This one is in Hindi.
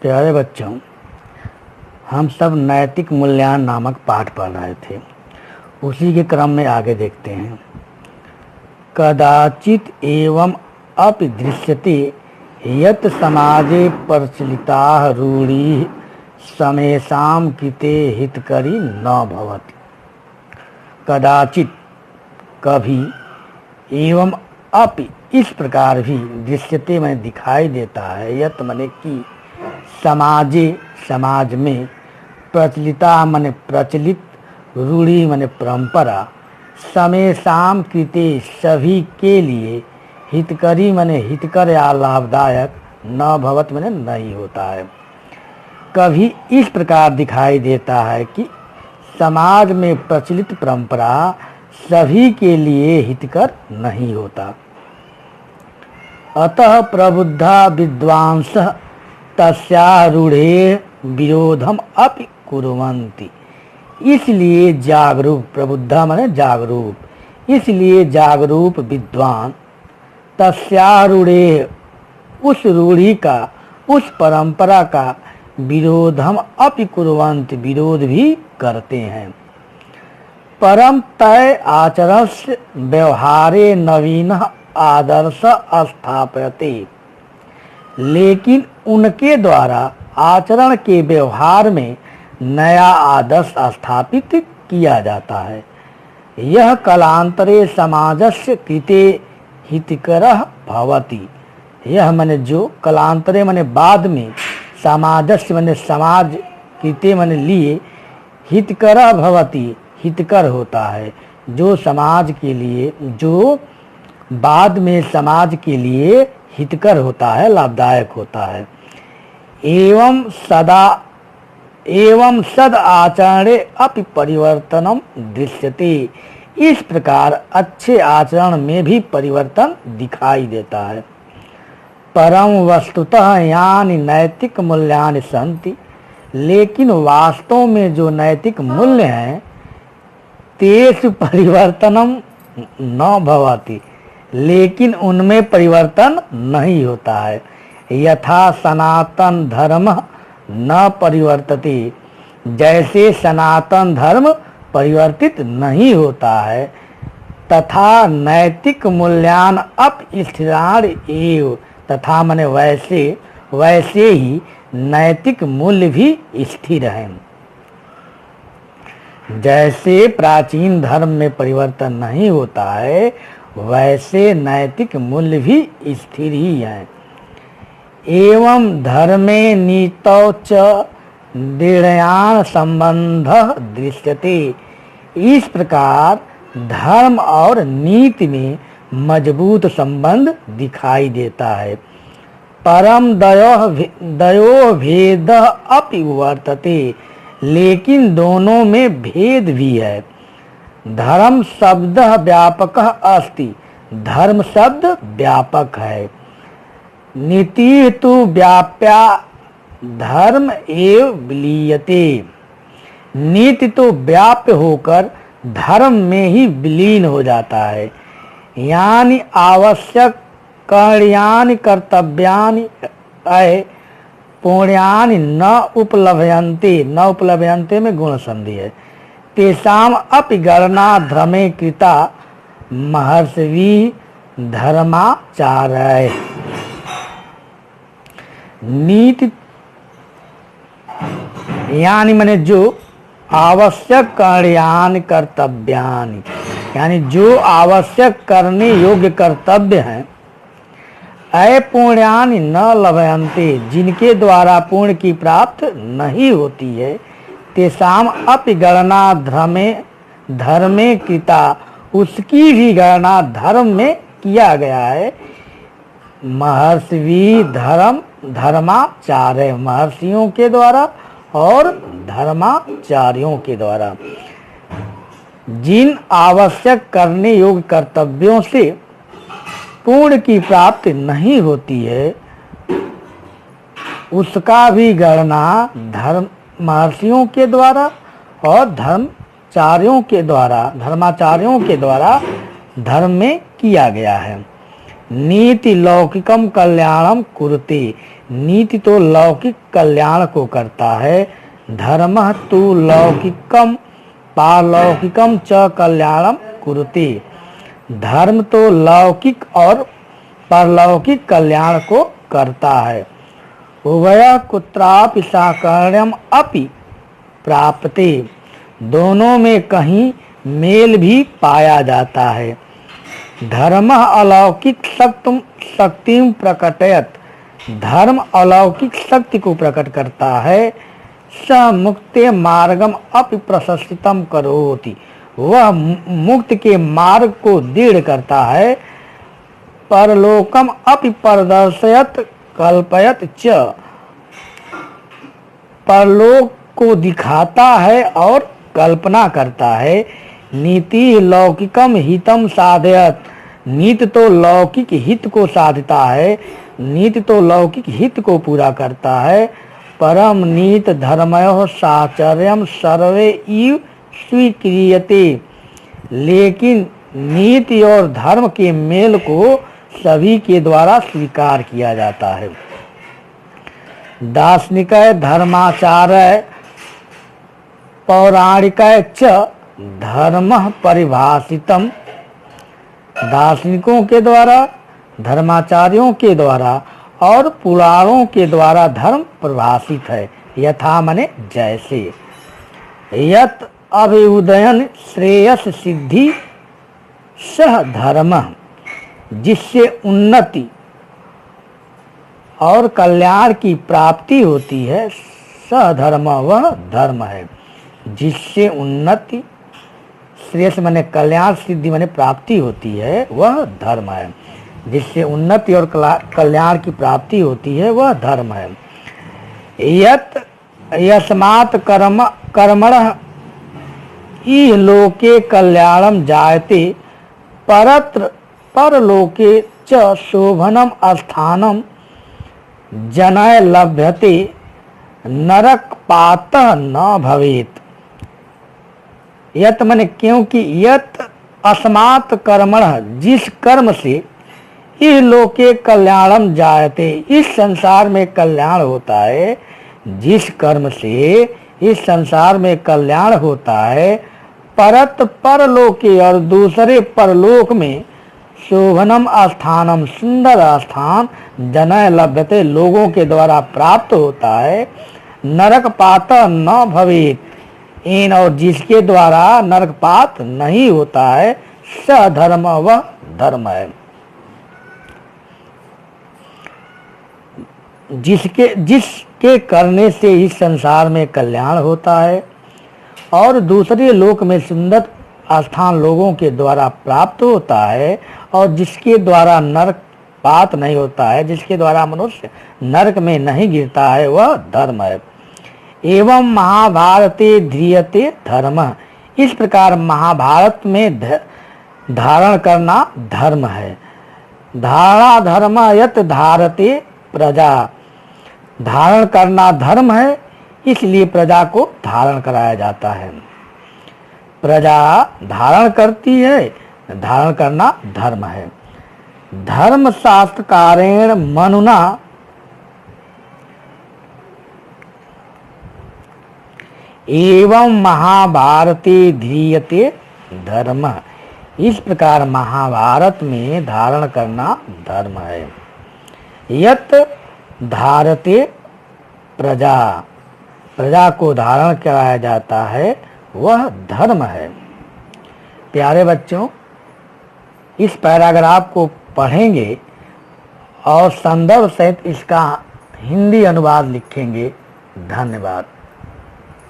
प्यारे बच्चों, हम सब नैतिक मूल्यांकन नामक पाठ पढ़ रहे थे। उसी के क्रम में आगे देखते हैं। कदाचित एवं अपि दृश्यते यत् समाजे प्रचलिताः रूढ़िः समेषां कृते हितकरी न भवति। कदाचित कभी, एवं अपि इस प्रकार भी, दृश्यते में दिखाई देता है, यत् मने कि, समाजे समाज में, प्रचलिता मने प्रचलित, रूढ़ी मने परंपरा, समेषां कृते सभी के लिए, हितकरी मने हितकर या लाभदायक, न भवत मने नहीं होता है। कभी इस प्रकार दिखाई देता है कि समाज में प्रचलित परंपरा सभी के लिए हितकर नहीं होता। अतः प्रबुद्धा विद्वांसः तस्यारूढ़े विरोधम अपि कुर्वन्ति। इसलिए जागरूक, प्रबुद्धा माने जागरूक, इसलिए जागरूक विद्वान तस्यारूढ़े, उस रूढ़ी का, उस परंपरा का, विरोधम अपि कुर्वन्ति, विरोध भी करते हैं। परम तय आचरस्य व्यवहारे नवीनः आदर्श स्थापयते। लेकिन उनके द्वारा आचरण के व्यवहार में नया आदर्श स्थापित किया जाता है। यह कालांतरे समाजस्य कृते हितकरः भवति। यह माने जो, कालांतरे माने बाद में, समाजस्य माने समाज, कृते माने लिए, हितकरः भवति हितकर होता है। जो समाज के लिए, जो बाद में समाज के लिए हितकर होता है, लाभदायक होता है। एवं सद आचरणे अपि परिवर्तनम दृश्यते। इस प्रकार अच्छे आचरण में भी परिवर्तन दिखाई देता है। परम वस्तुतः यानि नैतिक मूल्यानि सन्ति, लेकिन वास्तव में जो नैतिक मूल्य हैं, तेषु परिवर्तनम न भवति, लेकिन उनमें परिवर्तन नहीं होता है। यथा सनातन धर्म न परिवर्तते, जैसे सनातन धर्म परिवर्तित नहीं होता है, तथा नैतिक मूल्यान अपस्थिराण एव, तथा माने वैसे ही नैतिक मूल्य भी स्थिर हैं। जैसे प्राचीन धर्म में परिवर्तन नहीं होता है, वैसे नैतिक मूल्य भी स्थिर ही है। एवं धर्मे नीतौ च दृढ़यान संबंध दृश्यते। इस प्रकार धर्म और नीति में मजबूत संबंध दिखाई देता है। परम दयो भेद अपि वर्तते, लेकिन दोनों में भेद भी है। धर्म शब्द व्यापक अस्ति, धर्म शब्द व्यापक है। नीति तो व्याप्या धर्म एव विलीयते। नीति तो व्याप्य होकर धर्म में ही विलीन हो जाता है। यानी आवश्यक कार्यानि कर्तव्यानि पुण्यानि न उपलभ्यन्ते, न उपलभ्यन्ते में गुण संधि है। तेषाम अपि गणना धर्मे कृता महर्षि धर्माचार्य। नीति यानी माने जो आवश्यक कार्यानि कर्तव्यानि, यानी जो आवश्यक करने योग्य कर्तव्य हैं, अपुण्यानि न लभयन्ते, जिनके द्वारा पुण्य की प्राप्त नहीं होती है, तेषाम अपि गणना धर्मे कृता, उसकी भी गणना धर्म में किया गया है। महर्षि धर्माचार्य, महर्षियों के द्वारा और धर्माचार्यों के द्वारा। जिन आवश्यक करने योग्य कर्तव्यों से पुण्य की प्राप्ति नहीं होती है, उसका भी गणना महर्षियों के द्वारा और धर्माचार्यों के द्वारा धर्म में किया गया है। नीति लौकिकम कल्याणम कुरुते, नीति तो लौकिक कल्याण को करता है। धर्मः तु लौकिकम पारलौकिकम च कल्याणम कुरुते, धर्म तो लौकिक और परलौकिक कल्याण को करता है। उभय कुत्रापि साकर्ण्यम अपि प्राप्ते, दोनों में कहीं मेल भी पाया जाता है। धर्म अलौकिक शक्ति प्रकटयत, धर्म अलौकिक शक्ति को प्रकट करता है। स मुक्ते मार्गम अपि प्रशस्तितम करोति, वह मुक्त के मार्ग को दृढ़ करता है। परलोकम अपि प्रदर्शयत कल्पयत च, परलोक को दिखाता है और कल्पना करता है। नीति लौकिकम हितम साधयत, नीति तो लौकिक हित को साधता है, नीति तो लौकिक हित को पूरा करता है। परम नीत धर्मयो साचर्यम सर्वे इव स्वीक्रियते, लेकिन नीति और धर्म के मेल को सभी के द्वारा स्वीकार किया जाता है। दार्शनिकय धर्माचार्य पौराणिकय च धर्मः परिभाषितम, दार्शनिकों के द्वारा, धर्माचार्यों के द्वारा और पुराणों के द्वारा धर्म परिभाषित है। यथा मने जैसे, यत अभ्युदयन श्रेयस सिद्धि सह धर्म, जिससे उन्नति और कल्याण की प्राप्ति होती है। सह धर्म, वह धर्म है। जिससे उन्नति, श्रेयस माने कल्याण, सिद्धि माने प्राप्ति होती है, वह धर्म है। जिससे उन्नति और कल्याण की प्राप्ति होती है, वह धर्म है। यत यस्मात् कर्मणः इह लोके कल्याणम जायते, परत्र परलोके च शोभनम स्थानम जनाय लभ्यते, नरक पातः न भवेत। यत माने क्योंकि, यत अस्मात् कर्मणः, जिस कर्म से, इह लोके कल्याणम जायते, इस संसार में कल्याण होता है, जिस कर्म से इस संसार में कल्याण होता है। परत परलोके, और दूसरे परलोक में, शोभनम स्थानम, सुंदर स्थान, जनय लभ्यते, लोगों के द्वारा प्राप्त होता है। नरक पातः न भवेत, इन और जिसके द्वारा नरकपात नहीं होता है। स धर्म, वह धर्म है। जिसके करने से इस संसार में कल्याण होता है और दूसरे लोक में सुंदर स्थान लोगों के द्वारा प्राप्त होता है, और जिसके द्वारा नरकपात नहीं होता है, जिसके द्वारा मनुष्य नरक में नहीं गिरता है, वह धर्म है। एवं महाभारते ध्रियते धर्म, इस प्रकार महाभारत में धारण करना धर्म है। धारणा धर्म यत धारते प्रजा, धारण करना धर्म है, इसलिए प्रजा को धारण कराया जाता है। प्रजा धारण करती है, धारण करना धर्म है। धर्म शास्त्रकारेण मनुना एवं महाभारते ध्रियते धर्म, इस प्रकार महाभारत में धारण करना धर्म है। यत धारते प्रजा, प्रजा को धारण कराया जाता है, वह धर्म है। प्यारे बच्चों, इस पैराग्राफ को पढ़ेंगे और संदर्भ सहित इसका हिंदी अनुवाद लिखेंगे। धन्यवाद।